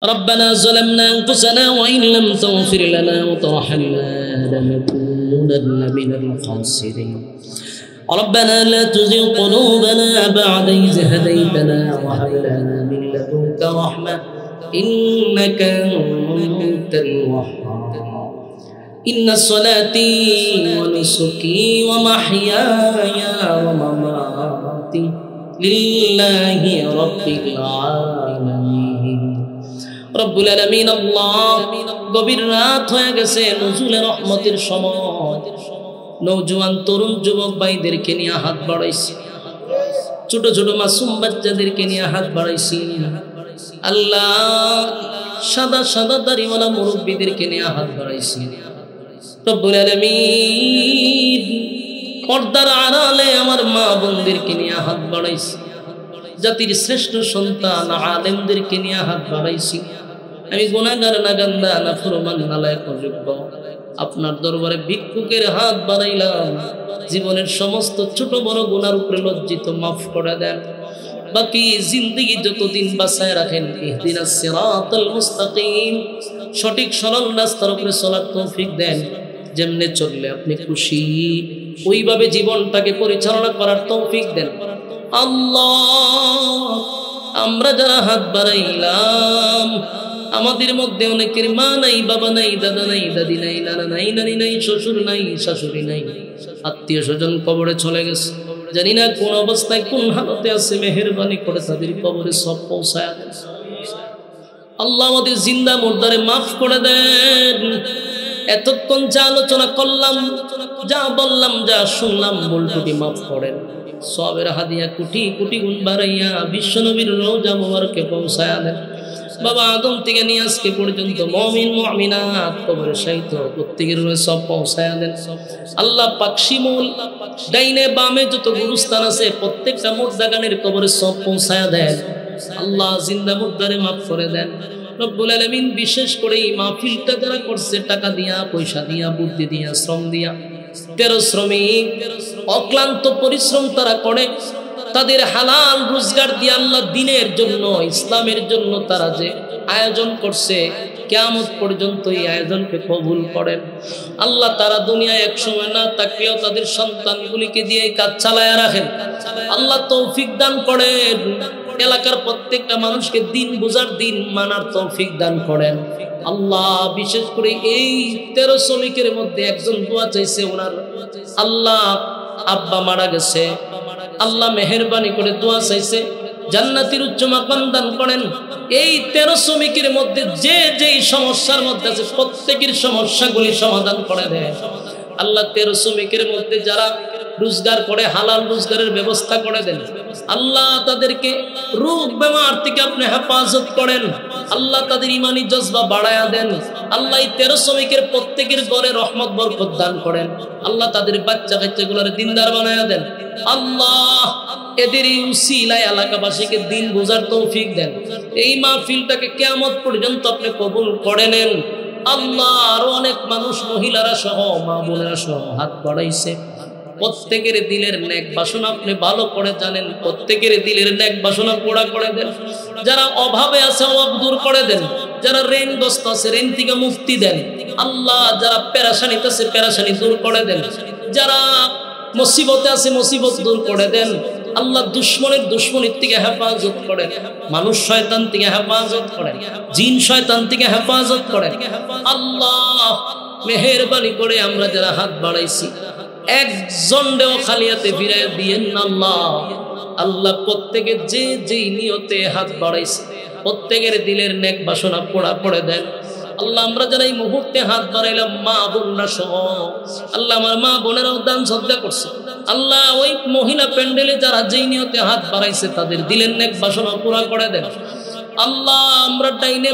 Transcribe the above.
ربنا ظلمنا أنفسنا وإن لم تغفر لنا وترحمنا لنكونن من الخاسرين ربنا لا تزغ قلوبنا بعد إذ هديتنا وهب لنا من لدنك رحمة إنك أنت الوهاب إن صلاتي ونسكي ومحياي ومماتي لله رب العالمين رب العالمين الله গভীর রাত হয়ে গেছে নজুলের রহমতের সময় নওজোয়ান তরুণ যুবক ভাইদেরকে নিয়ে হাত বাড়াইছি ছোট ছোট মাসুম বাচ্চাদেরকে নিয়ে হাত বাড়াইছি আল্লাহ সাদা সাদা দাড়িওয়ালা মুরব্বিদেরকে নিয়ে হাত বাড়াইছি রব্বুল আলামিন পর্দার আড়ালে আমার মা বোনদেরকে নিয়ে হাত বাড়াইছি জাতির শ্রেষ্ঠ সন্তান আলেমদেরকে নিয়ে হাত বাড়াইছি আমি গুনাহগার নাগান্দা নাফরমান নালায়েক অযোগ্য আপনার দরবারে ভিক্ষুকের হাত বাড়াইলাম জীবনের সমস্ত ছোট বড় গুনার উপরে লজ্জিত মাফ করে দেন বাকি জিন্দেগি যতদিন বাঁচায় রাখেন ইহদিনাস সিরাতাল মুস্তাকিম সঠিক সরল রাস্তার উপরে চলার তৌফিক দেন যেমনে চললে আপনি খুশি ওইভাবে জীবনটাকে পরিচালনা করার তৌফিক দেন আল্লাহ আমরা যারা হাত বাড়াইলাম আমাদের মধ্যে অনেকের মা নাই বাবা নাই দাদা নাই দাদি নাই নানা নাই নানি নাই শ্বশুর নাই শাশুড়ি নাই আত্মীয় স্বজন কবরে চলে গেছে জানি না কোন অবস্থায় কোন হালতে আছে মেহেরবানি করে তাদের কবরে সব পৌঁছায় দেন আল্লাহ আমাদের জিন্দা মুর্দারে মাফ করে দেন এতক্ষণ যা আলোচনা করলাম যা বললাম যা শুনলাম ভুলটুটি মাফ করেন সবের হাদিয়া কোটি কোটি গুণ বাড়াইয়া বিশ্বনবীর রওজা মোবারকে পৌঁছায়া দেন বাবা আদম থেকে নিয়ে আজকে পর্যন্ত মুমিন মুমিনাত কবরে শায়িত প্রত্যেকের রয়ে সব পৌঁছায়া দেন আল্লাহ পাক শিমুল ডাইনে বামে যত গুরুস্থান আছে প্রত্যেকটা মুর্দাগানের কবরে সব পৌঁছায়া দেন আল্লাহ জিন্দা মুর্দারে মাফ করে দেন রব্বুল আলামিন বিশেষ করে এই মাহফিলটা যারা করছে টাকা দিয়া পয়সা দিয়া বুদ্ধি দিয়া শ্রম দিয়া 13 শ্রমিক অক্লান্ত পরিশ্রম তারা করে তাদের হালাল রোজগার দিয়ে আল্লাহ দ্বীনের জন্য ইসলামের জন্য তারা যে আয়োজন করছে কিয়ামত পর্যন্ত এই আয়োজনকে কবুল করেন আল্লাহ তারা দুনিয়ায় এক সময় না থাকলেও তাদের সন্তানগুলিকে দিয়ে এই কাজ চালায়া রাখেন আল্লাহ তৌফিক দান করেন এলাকার প্রত্যেকটা মানুষকে দিন বুঝার দিন মানার তৌফিক দান করেন আল্লাহ বিশেষ করে এই 13 শ্রমিকের মধ্যে একজন দোয়া চাইছে ওনার আল্লাহ আব্বা মারা গেছে আল্লাহ মেহেরবানি করে দোয়া চাইছে জান্নাতের উচ্চ মাকাম দান করেন এই 13 শ্রমিকের মধ্যে যে যেই সমস্যার মধ্যে আছে প্রত্যেকের সমস্যাগুলি সমাধান করে দেন আল্লাহ 13 শ্রমিকের মধ্যে যারা রোজগার করে হালাল রোজগারের ব্যবস্থা করে দেন আল্লাহ তাদেরকে রোগ বেমার থেকে আপনি হেফাজত করেন আল্লাহ তাদের ঈমানি জজবা বাড়ায়া দেন আল্লাহ এই 13 শ্রমিকের প্রত্যেকের ঘরে রহমত বরকত দান করেন আল্লাহ তাদের বাচ্চা কাচ্চাগুলোর দিনদার বানায়া দেন আল্লাহ এদের উসিলায় এলাকাবাসীকে দিন বোঝার তৌফিক দেন এই মাহফিলটাকে কিয়ামত পর্যন্ত আপনি কবুল করে নেন আল্লাহ আরো অনেক মানুষ মহিলারা সহ মা বোনেরা সহ হাত বাড়াইছে প্রত্যেকের দিলের নেক বাসনা আপনি ভালো করে জানেন প্রত্যেকের দিলের নেক বাসনা পুরা করে দেন যারা অভাবে আছে অভাব দূর করে দেন যারা ঋণগ্রস্ত আছে ঋণ থেকে মুক্তি দেন আল্লাহ যারা পেরেশানিতে আছে পেরেশানি দূর করে দেন যারা মুসিবতে আছে মুসিবত দূর করে দেন আল্লাহ দুশমনের দুশমনির থেকে হেফাজত করেন মানুষ শয়তান থেকে হেফাজত করেন জিন শয়তান থেকে হেফাজত করেন আল্লাহ মেহেরবানি করে আমরা যারা হাত বাড়াইছি একজনও খালিয়াতে ফিরাইয়া দিয়েন না আল্লাহ আল্লাহ প্রত্যেকের যে যেই নিয়তে হাত বাড়াইছে প্রত্যেকের দিলের নেক বাসনা পোড়া পড়ে দেন আল্লাহ আমরা যারা এই মুহূর্তে হাত বাড়াইলাম মা বোনরা সহ আল্লাহ আমার মা বোনেরাও দান সদকা করছে আল্লাহ ওই মহিলা প্যান্ডেলে যারা যেই নিয়তে হাত বাড়াইছে তাদের দিলের নেক বাসনা পুরা করে দেন আল্লাহ আমরা ডাইনে